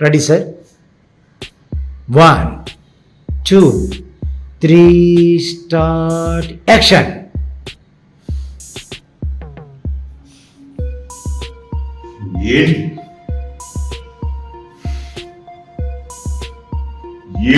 Ready sir? 1, 2, 3 start action.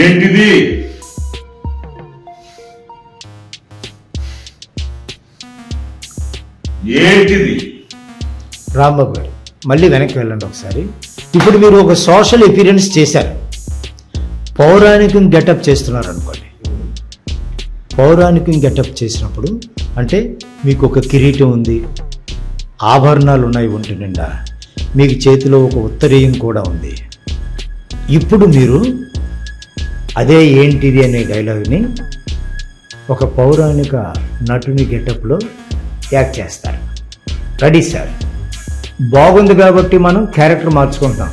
ఏంటిది? ఏంటిది? రాంబాబు గారు మళ్ళీ వెనక్కి వెళ్ళండి ఒకసారి. ఇప్పుడు మీరు ఒక సోషల్ అపియరెన్స్ చేశారు, పౌరాణికం గెటప్ చేస్తున్నారు అనుకోండి. పౌరాణికం గెటప్ చేసినప్పుడు అంటే మీకు ఒక కిరీటం ఉంది, ఆభరణాలు ఉన్నాయి ఒంటి నిండా, మీకు చేతిలో ఒక ఉత్తరీయం కూడా ఉంది. ఇప్పుడు మీరు అదే ఏంటిది అనే డైలాగ్ని ఒక పౌరాణిక నటుని గెటప్లో యాక్ట్ చేస్తారు. Ready sir? బాగుంది కాబట్టి మనం క్యారెక్టర్ మార్చుకుంటాం.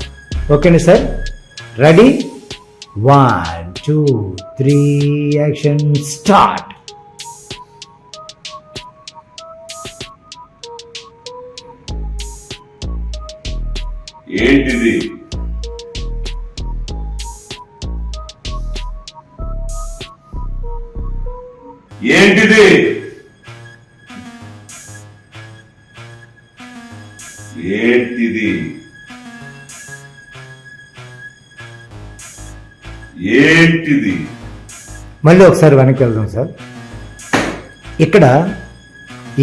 ఓకేనా సార్? రెడీ? 1, 2, 3 action start. ఏంటిది? ఏంటిది? ఏంటిది? ఏంటిది? మళ్ళీ ఒకసారి వెనక్కి వెళ్దాం సార్. ఇక్కడ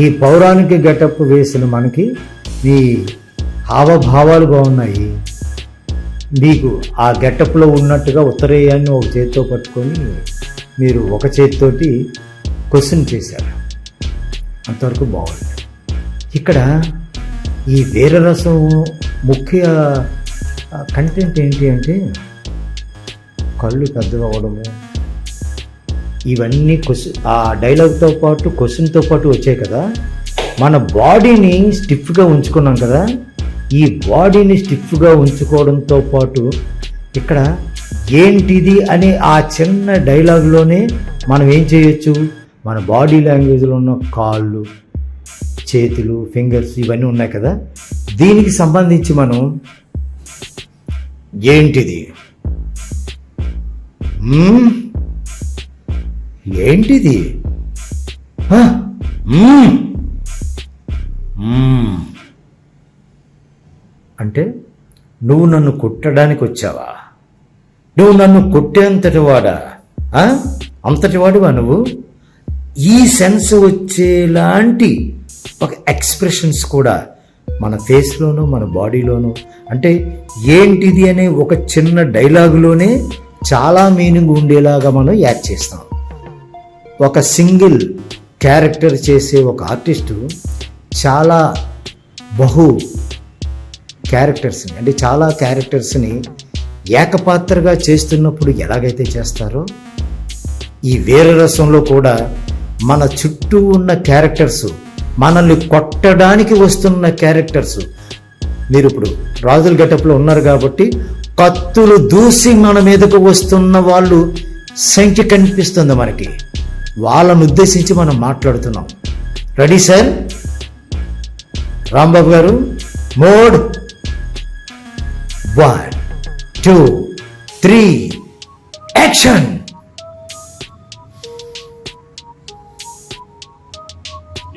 ఈ పౌరాణిక గెటప్ వేసిన మనకి మీ హావభావాలు బాగున్నాయి. మీకు ఆ గెటప్లో ఉన్నట్టుగా ఉత్తరేయాన్ని ఒక చేతితో పట్టుకొని మీరు ఒక చేతితోటి క్వశ్చన్ చేశారు, అంతవరకు బాగుంది. ఇక్కడ ఈ వీరరసం ముఖ్య కంటెంట్ ఏంటి అంటే కళ్ళు పెద్దవడము, ఇవన్నీ ఆ డైలాగ్తో పాటు క్వశ్చన్తో పాటు వచ్చాయి కదా. మన బాడీని స్టిఫ్గా ఉంచుకున్నాం కదా, ఈ బాడీని స్టిఫ్గా ఉంచుకోవడంతో పాటు ఇక్కడ ఏంటిది అనే ఆ చిన్న డైలాగ్లోనే మనం ఏం చేయొచ్చు, మన బాడీ లాంగ్వేజ్లో ఉన్న కాళ్ళు, చేతులు, ఫింగర్స్ ఇవన్నీ ఉన్నాయి కదా, దీనికి సంబంధించి మనం ఏంటిది, ఏంటిది, అంటే నువ్వు నన్ను కొట్టడానికి వచ్చావా, నువ్వు నన్ను కొట్టేంతటి వాడా, అంతటి వాడివా నువ్వు, ఈ సెన్స్ వచ్చేలాంటి ఒక ఎక్స్ప్రెషన్స్ కూడా మన ఫేస్లోనూ మన బాడీలోనూ, అంటే ఏంటిది అనే ఒక చిన్న డైలాగులోనే చాలా మీనింగ్ ఉండేలాగా మనం యాక్ట్ చేస్తాం. ఒక సింగిల్ క్యారెక్టర్ చేసే ఒక ఆర్టిస్టు చాలా క్యారెక్టర్స్ని అంటే చాలా క్యారెక్టర్స్ని ఏకపాత్రగా చేస్తున్నప్పుడు ఎలాగైతే చేస్తారో, ఈ వీరరసంలో కూడా మన చుట్టూ ఉన్న క్యారెక్టర్స్, మనల్ని కొట్టడానికి వస్తున్న క్యారెక్టర్స్, మీరు ఇప్పుడు రాజుల గెటప్లో ఉన్నారు కాబట్టి కత్తులు దూసి మన మీదకు వస్తున్న వాళ్ళు సంఖ్య కనిపిస్తుంది మనకి, వాళ్ళను ఉద్దేశించి మనం మాట్లాడుతున్నాం. Ready sir? రాంబాబు గారు మోడ్ 1, 2, 3 యాక్షన్.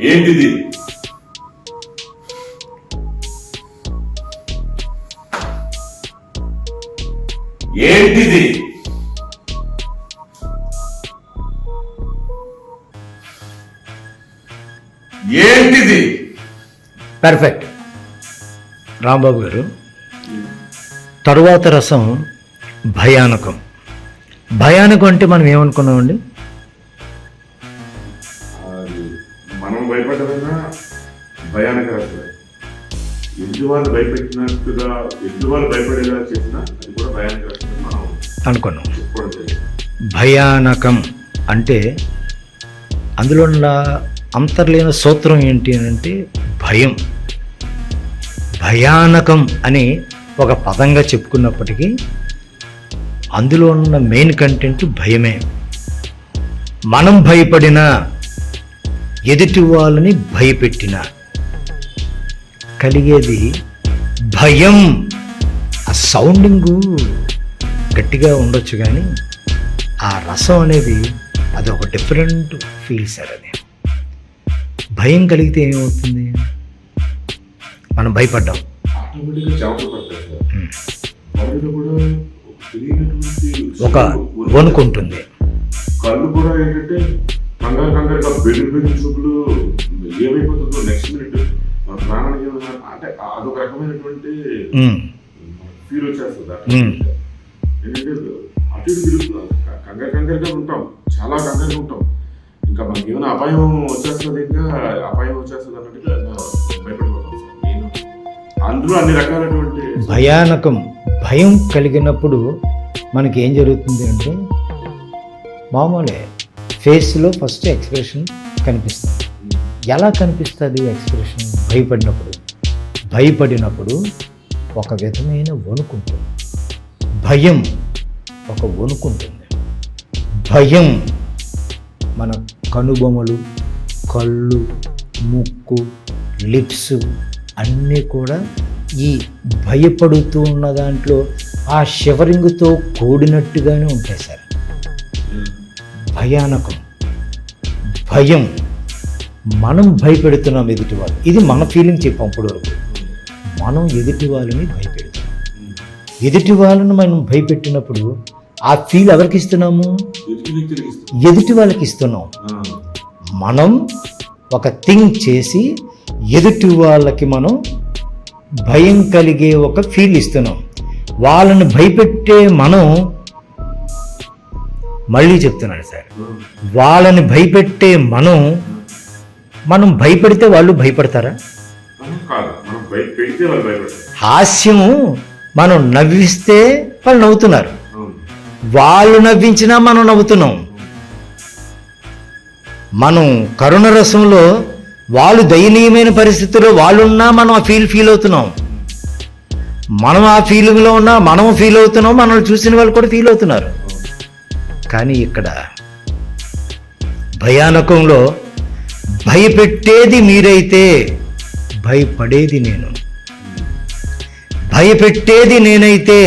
ఏంటిది? ఏంటిది? ఏంటిది? పర్ఫెక్ట్. రాంబాబు గారు తరువాత రసం భయానకం. భయానకం అంటే మనం ఏమనుకున్నామండి? మనం భయపడమైనా భయానక రసం, ఎదుటివాళ్ళు భయపెట్టినట్టుగా ఎదుటివాళ్ళు భయపడేలా చేసినా అది కూడా భయానక రసం మనం అనుకున్నాం. భయానకం అంటే అందులో ఉన్న అంతర్లీన సూత్రం ఏంటి అంటే భయం. భయానకం అని ఒక పదంగా చెప్పుకున్నప్పటికీ అందులో ఉన్న మెయిన్ కంటెంట్ భయమే. మనం భయపడినా ఎదుటి వాళ్ళని భయపెట్టినా కలిగేది భయం ఆ సౌండింగు గట్టిగా ఉండొచ్చు కానీ ఆ రసం అనేది అది ఒక డిఫరెంట్ ఫీల్ సార్. అది భయం కలిగితే ఏమవుతుంది, మనం భయపడ్డాం, ఆటోమేటిక్గా చెమటలు పడతాయి సార్. బాడీలో కూడా తెలియనటువంటి ఒక వణుకు ఉంటుంది. కళ్ళు కూడా ఏంటంటే కంగారుగా బెదిరి చూపులు ఏమైపోతుందో నెక్స్ట్ మినిట్ మన ప్రాణానికి ఏమైనా అంటే అదొక రకమైనటువంటి ఫీల్ వచ్చేస్తుంది. ఏంటంటే అటు ఇటు తిరుగుతున్నాం, కంగారుగా ఉంటాం, చాలా కంగారుగా ఉంటాం. ఇంకా మనకి ఏమైనా అపాయం వచ్చేస్తుంది అన్నట్టుగా భయపడిపోతాం సార్. నేను అందులో అన్ని రకాలైనటువంటి భయం కలిగినప్పుడు మనకి ఏం జరుగుతుంది అంటే మామూలే ఫేస్లో ఫస్ట్ ఎక్స్ప్రెషన్ కనిపిస్తుంది. ఎలా కనిపిస్తుంది ఎక్స్ప్రెషన్? భయపడినప్పుడు ఒక విధమైన వణుకుంటుంది. భయం ఒక వణుకుంటుంది. భయం మన కనుబొమలు, కళ్ళు, ముక్కు, లిప్స్ అన్నీ కూడా ఈ భయపడుతూ ఉన్న దాంట్లో ఆ షివరింగ్తో కూడినట్టుగానే ఉంటాయి సార్. భయం మనం భయపెడుతున్నాం ఎదుటి వాళ్ళు. ఇది మన ఫీలింగ్ చెప్పాం ఇప్పటివరకు. మనం ఎదుటి వాళ్ళని భయపెడుతున్నాం. ఎదుటి వాళ్ళని మనం భయపెట్టినప్పుడు ఆ ఫీల్ ఎవరికి ఇస్తున్నాము? ఎదుటి వాళ్ళకి ఇస్తున్నాం. మనం ఒక థింగ్ చేసి ఎదుటి వాళ్ళకి మనం భయం కలిగే ఒక ఫీల్ ఇస్తున్నాం. వాళ్ళని భయపెట్టే మనం, మళ్ళీ చెప్తున్నాను సార్, వాళ్ళని భయపెట్టే మనం భయపెడితే వాళ్ళు భయపడతారా? హాస్యము మనం నవ్విస్తే వాళ్ళు నవ్వుతున్నారు, వాళ్ళు నవ్వించినా మనం నవ్వుతున్నాం. మనం కరుణ రసంలో వాళ్ళు దయనీయమైన పరిస్థితుల్లో వాళ్ళున్నా మనం ఆ ఫీల్ అవుతున్నాం. మనం ఆ ఫీలింగ్లో ఉన్నా మనం ఫీల్ అవుతున్నాం, మనల్ని చూసిన వాళ్ళు కూడా ఫీల్ అవుతున్నారు. కానీ ఇక్కడ భయానకంలో భయపెట్టేది మీరైతే భయపడేది నేను, భయపెట్టేది నేనైతే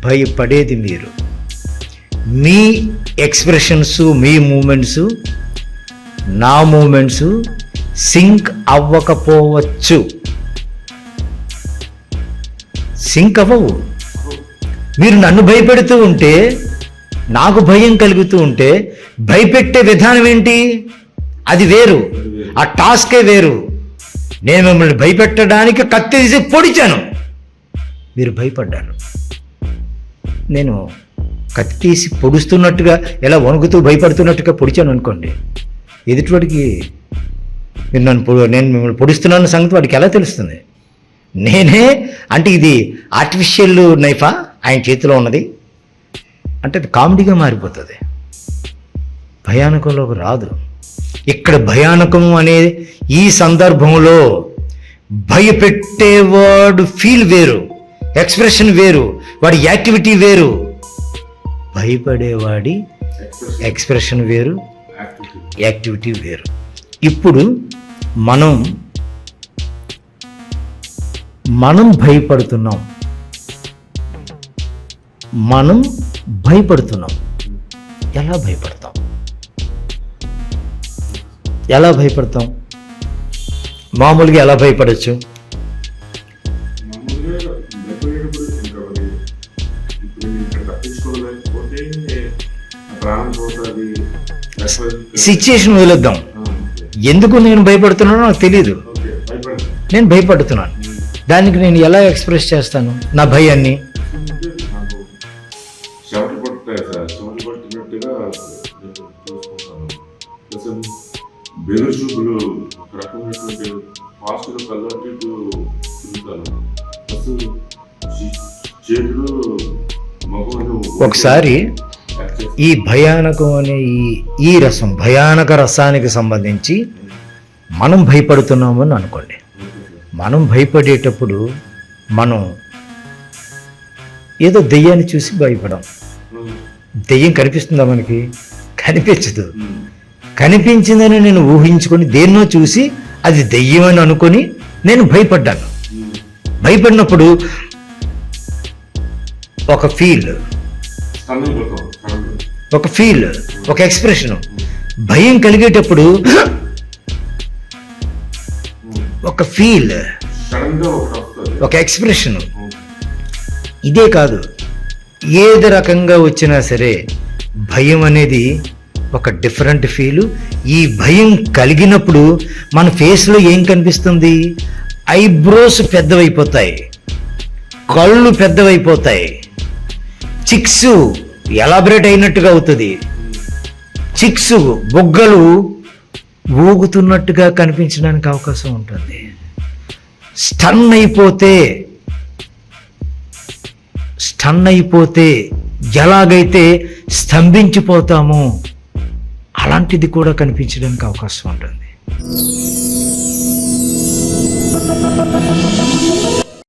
భయపడేది మీరు. మీ ఎక్స్ప్రెషన్స్, మీ మూమెంట్స్, నా మూమెంట్స్ సింక్ అవ్వకపోవచ్చు, సింక్ అవ్వవు. మీరు నన్ను భయపెడుతూ ఉంటే, నాకు భయం కలుగుతూ ఉంటే భయపెట్టే విధానం ఏంటి? అది వేరు, ఆ టాస్కే వేరు. నేను మిమ్మల్ని భయపెట్టడానికి కత్తి తీసి పొడిచాను, మీరు భయపడ్డారు. నేను కత్తి తీసి పొడుస్తున్నట్టుగా, ఎలా వణుకుతూ భయపడుతున్నట్టుగా పొడిచాను అనుకోండి, ఎదుటివాడికి నేను మిమ్మల్ని పొడుస్తున్నాను సంగతి వాడికి ఎలా తెలుస్తుంది? నేనే అంటే ఇది ఆర్టిఫిషియల్ నైఫా ఆయన చేతిలో ఉన్నది అంటే అది కామెడీగా మారిపోతుంది, భయానకంలోకి రాదు. ఇక్కడ భయానకం అనే ఈ సందర్భంలో భయపెట్టేవాడు ఫీల్ వేరు, ఎక్స్ప్రెషన్ వేరు, వాడి యాక్టివిటీ వేరు. భయపడేవాడి ఎక్స్ప్రెషన్ వేరు, యాక్టివిటీ వేరు. ఇప్పుడు మనం భయపడుతున్నాం, ఎలా భయపడతాం? మామూలుగా ఎలా భయపడచ్చు? సిచ్యుయేషన్ వదిలేద్దాం. ఎందుకు నేను భయపడుతున్నానో నాకు తెలియదు, నేను భయపడుతున్నాను. దానికి నేను ఎలా ఎక్స్ప్రెస్ చేస్తాను నా భయాన్ని? ఒకసారి ఈ భయానకం అనే ఈ రసం, భయానక రసానికి సంబంధించి మనం భయపడుతున్నామని అనుకోండి. మనం భయపడేటప్పుడు మనం ఏదో దెయ్యాన్ని చూసి భయపడం. దెయ్యం కనిపిస్తుందా మనకి? కనిపించదు. కనిపించిందని నేను ఊహించుకొని దేన్నో చూసి అది దెయ్యం అని అనుకొని నేను భయపడ్డాను. భయపడినప్పుడు ఒక ఫీల్, స్టన్ అయిపోతాం సడన్గా. ఒక ఫీల్, ఒక ఎక్స్ప్రెషన్. భయం కలిగేటప్పుడు ఒక ఫీల్, సడన్ గా ఒకటి వస్తుంది. ఒక ఎక్స్ప్రెషన్. ఇదే కాదు, ఏది రకంగా వచ్చినా సరే భయం అనేది ఒక డిఫరెంట్ ఫీలు. ఈ భయం కలిగినప్పుడు మన ఫేస్లో ఏం కనిపిస్తుంది? ఐబ్రోస్ పెద్దవైపోతాయి, కళ్ళు పెద్దవైపోతాయి, చిక్స్ ఎలాబరేట్ అయినట్టుగా అవుతుంది, చిక్స్ బొగ్గలు ఊగుతున్నట్టుగా కనిపించడానికి అవకాశం ఉంటుంది. స్టన్ అయిపోతే ఎలాగైతే స్తంభించిపోతామో అలాంటిది కూడా కనిపించడానికి అవకాశం ఉంటుంది.